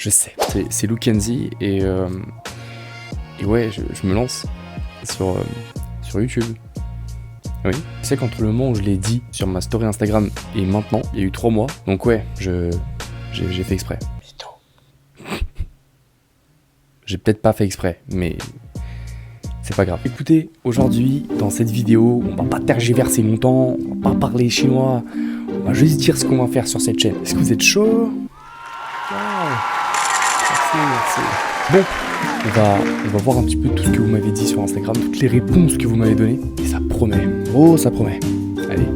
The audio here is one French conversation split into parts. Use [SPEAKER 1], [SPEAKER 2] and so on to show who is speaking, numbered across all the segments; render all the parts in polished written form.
[SPEAKER 1] Je sais, c'est Lou Kenzie et ouais, je me lance sur YouTube. Oui, tu sais qu'entre le moment où je l'ai dit sur ma story Instagram et maintenant, il y a eu 3 mois. Donc ouais, j'ai fait exprès. J'ai peut-être pas fait exprès, mais c'est pas grave. Écoutez, aujourd'hui, dans cette vidéo, on va pas tergiverser longtemps, on va pas parler chinois, on va juste dire ce qu'on va faire sur cette chaîne. Est-ce que vous êtes chaud? Wow. Merci. Bon, on va voir un petit peu tout ce que vous m'avez dit sur Instagram, toutes les réponses que vous m'avez données. Et ça promet. Oh, ça promet. Allez,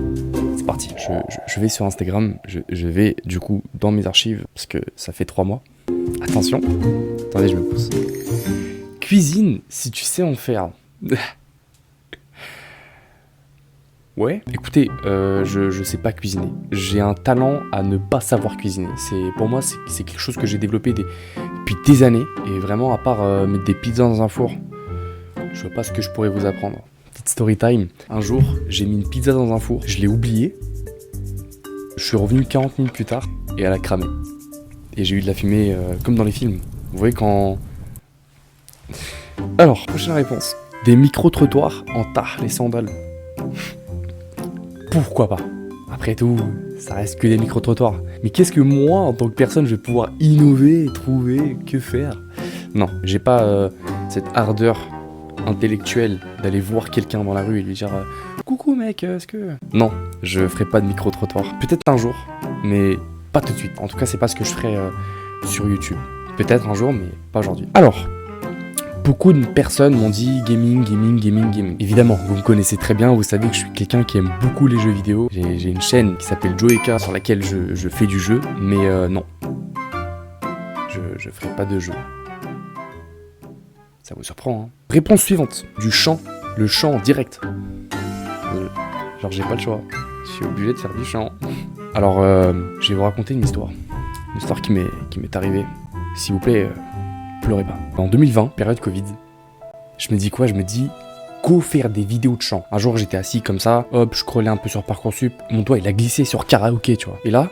[SPEAKER 1] c'est parti. Je vais sur Instagram, je vais du coup dans mes archives, parce que ça fait 3 mois. Attention. Attendez, je me pousse. Cuisine, si tu sais en faire. Ouais, écoutez, je sais pas cuisiner. J'ai un talent à ne pas savoir cuisiner. Pour moi, c'est quelque chose que j'ai développé depuis des années. Et vraiment, à part mettre des pizzas dans un four, je vois pas ce que je pourrais vous apprendre. Petite story time. Un jour, j'ai mis une pizza dans un four, je l'ai oublié. Je suis revenu 40 minutes plus tard et elle a cramé. Et j'ai eu de la fumée comme dans les films. Vous voyez quand... Alors, prochaine réponse. Des micro-trottoirs en tard, les sandales. Pourquoi pas? Après tout, ça reste que des micro-trottoirs. Mais qu'est-ce que moi, en tant que personne, je vais pouvoir innover, trouver, que faire? Non, j'ai pas cette ardeur intellectuelle d'aller voir quelqu'un dans la rue et lui dire coucou mec, est-ce que... Non, je ferai pas de micro-trottoir. Peut-être un jour, mais pas tout de suite. En tout cas, c'est pas ce que je ferai sur YouTube. Peut-être un jour, mais pas aujourd'hui. Alors... Beaucoup de personnes m'ont dit gaming. Évidemment, vous me connaissez très bien, vous savez que je suis quelqu'un qui aime beaucoup les jeux vidéo. J'ai une chaîne qui s'appelle Joeka sur laquelle je fais du jeu, mais non. Je ferai pas de jeu. Ça vous surprend, hein? Réponse suivante, du chant. Le chant en direct. Genre j'ai pas le choix. Je suis obligé de faire du chant. Alors, je vais vous raconter une histoire. Une histoire qui m'est arrivée. S'il vous plaît... pleurez pas. En 2020, période Covid, je me dis quoi? Je me dis, go faire des vidéos de chant. Un jour, j'étais assis comme ça, hop, je scrollais un peu sur Parcoursup, mon doigt, il a glissé sur karaoké, tu vois. Et là,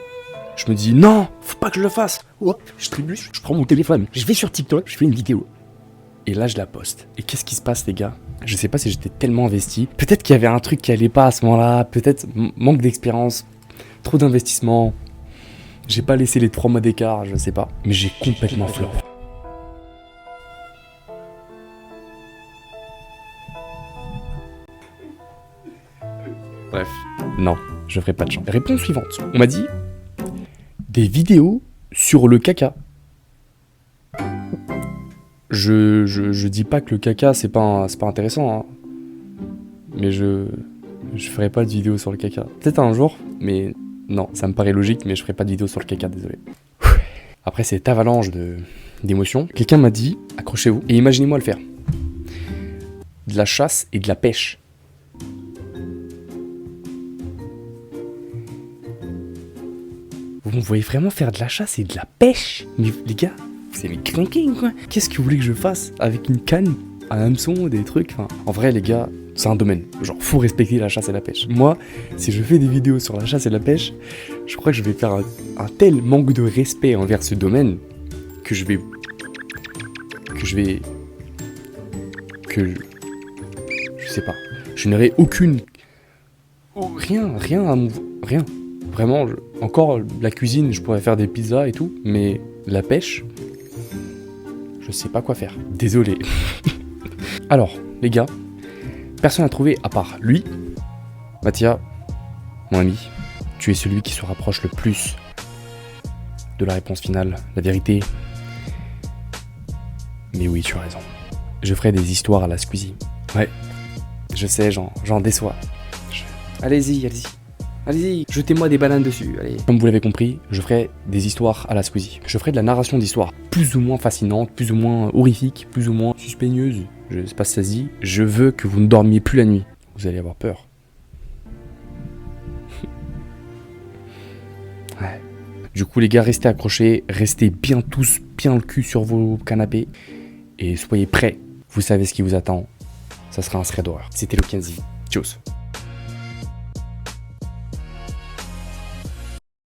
[SPEAKER 1] je me dis, non, faut pas que je le fasse. Hop, je trébuche, je prends mon téléphone, je vais sur TikTok, je fais une vidéo. Et là, je la poste. Et qu'est-ce qui se passe, les gars? Je sais pas si j'étais tellement investi. Peut-être qu'il y avait un truc qui allait pas à ce moment-là, peut-être manque d'expérience, trop d'investissement. J'ai pas laissé les 3 mois d'écart, je sais pas. Mais j'ai complètement flop. Bref, non, je ferai pas de chant. Réponse suivante. On m'a dit des vidéos sur le caca. Je dis pas que le caca c'est pas intéressant, hein. Mais je ferai pas de vidéo sur le caca. Peut-être un jour, mais non, ça me paraît logique, mais je ferai pas de vidéo sur le caca, désolé. Après cette avalanche d'émotions, quelqu'un m'a dit, accrochez-vous, et imaginez-moi le faire. De la chasse et de la pêche. Vous me voyez vraiment faire de la chasse et de la pêche? Mais les gars, c'est mes cranking quoi. Qu'est-ce que vous voulez que je fasse avec une canne, un hameçon, des trucs? Enfin, en vrai les gars, c'est un domaine. Genre, faut respecter la chasse et la pêche. Moi, si je fais des vidéos sur la chasse et la pêche, je crois que je vais faire un tel manque de respect envers ce domaine que je sais pas. Je n'aurai aucune... Rien. Vraiment, encore la cuisine, je pourrais faire des pizzas et tout, mais la pêche, je sais pas quoi faire. Désolé. Alors, les gars, personne n'a trouvé à part lui. Mathia, mon ami, tu es celui qui se rapproche le plus de la réponse finale, la vérité. Mais oui, tu as raison. Je ferai des histoires à la Squeezie. Ouais, je sais, j'en déçois. Allez-y. Allez-y, jetez-moi des bananes dessus, allez. Comme vous l'avez compris, je ferai des histoires à la Squeezie. Je ferai de la narration d'histoire plus ou moins fascinante, plus ou moins horrifique, plus ou moins suspigneuse. Je sais pas si ça se dit. Je veux que vous ne dormiez plus la nuit. Vous allez avoir peur. Ouais. Du coup les gars, restez accrochés, restez bien tous, bien le cul sur vos canapés. Et soyez prêts, vous savez ce qui vous attend. Ça sera un thread d'horreur. C'était Lou Kenzie. Tchuss.